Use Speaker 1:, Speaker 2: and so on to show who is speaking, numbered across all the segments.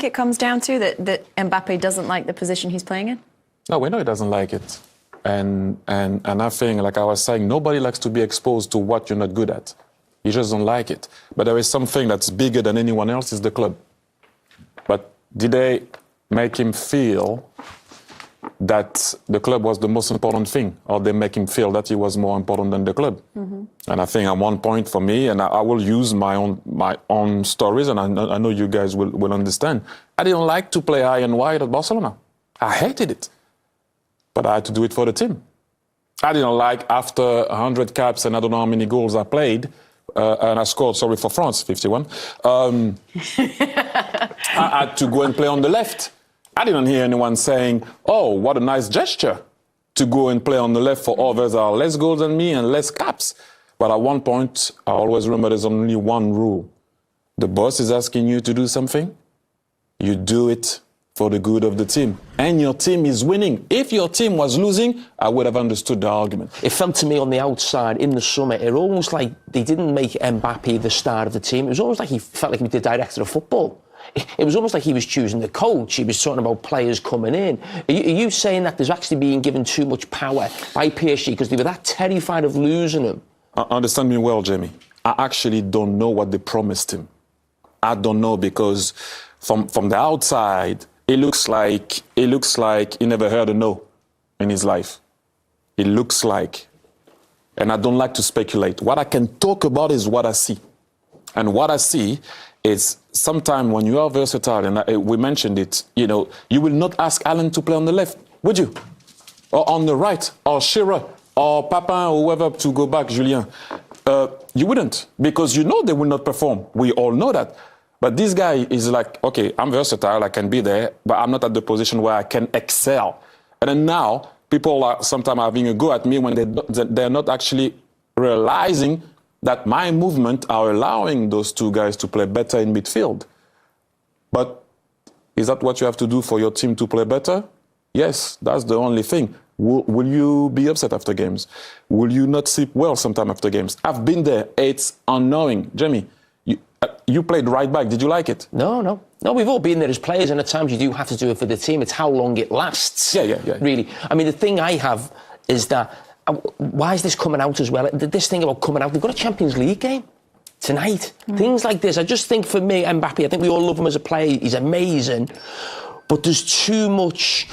Speaker 1: it comes down to that Mbappé doesn't like the position he's playing in?
Speaker 2: No, we know he doesn't like it. And I think, like I was saying, nobody likes to be exposed to what you're not good at. You just don't like it. But there is something that's bigger than anyone else, is the club. But did they make him feel that the club was the most important thing, or they make him feel that he was more important than the club? Mm-hmm. And I think at one point for me, and I will use my own stories, and I know you guys will understand, I didn't like to play high and wide at Barcelona. I hated it. But I had to do it for the team. I didn't like, after 100 caps and I don't know how many goals I played, and I scored, sorry, for France, 51, I had to go and play on the left. I didn't hear anyone saying, oh, what a nice gesture to go and play on the left for others that are less goals than me and less caps. But at one point, I always remember there's only one rule. The boss is asking you to do something, you do it for the good of the team. And your team is winning. If your team was losing, I would have understood the argument.
Speaker 3: It felt to me on the outside, in the summer, it almost like they didn't make Mbappé the star of the team. It was almost like he felt like he was the director of football. It was almost like he was choosing the coach. He was talking about players coming in. Are you saying that there's actually being given too much power by Psg because they were that terrified of losing him?
Speaker 2: Understand me well, Jamie. I actually don't know what they promised him. I don't know, because from the outside, it looks like he never heard a no in his life. It looks like. And I don't like to speculate. What I can talk about is what I see. And what I see is, sometimes when you are versatile, and we mentioned it, you will not ask Alan to play on the left, would you? Or on the right, or Shearer, or Papin, or whoever, to go back, Julien. You wouldn't, because they will not perform. We all know that. But this guy is like, okay, I'm versatile, I can be there, but I'm not at the position where I can excel. And then now, people are sometimes having a go at me when they're not actually realizing that my movement are allowing those two guys to play better in midfield. But is that what you have to do for your team to play better? Yes, that's the only thing. Will you be upset after games? Will you not sleep well sometime after games? I've been there. It's annoying. Jamie, you played right back. Did you like it?
Speaker 3: No, we've all been there as players, and at times you do have to do it for the team. It's how long it lasts.
Speaker 2: Yeah.
Speaker 3: Really. I mean, the thing I have is that, why is this coming out as well? This thing about coming out, they've got a Champions League game tonight. Things like this. I just think, for me, Mbappé, I think we all love him as a player. He's amazing. But there's too much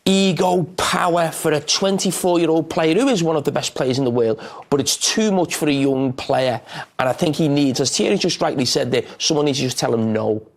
Speaker 3: ego, power for a 24-year-old player who is one of the best players in the world, but it's too much for a young player. And I think he needs, as Thierry just rightly said there, someone needs to just tell him no.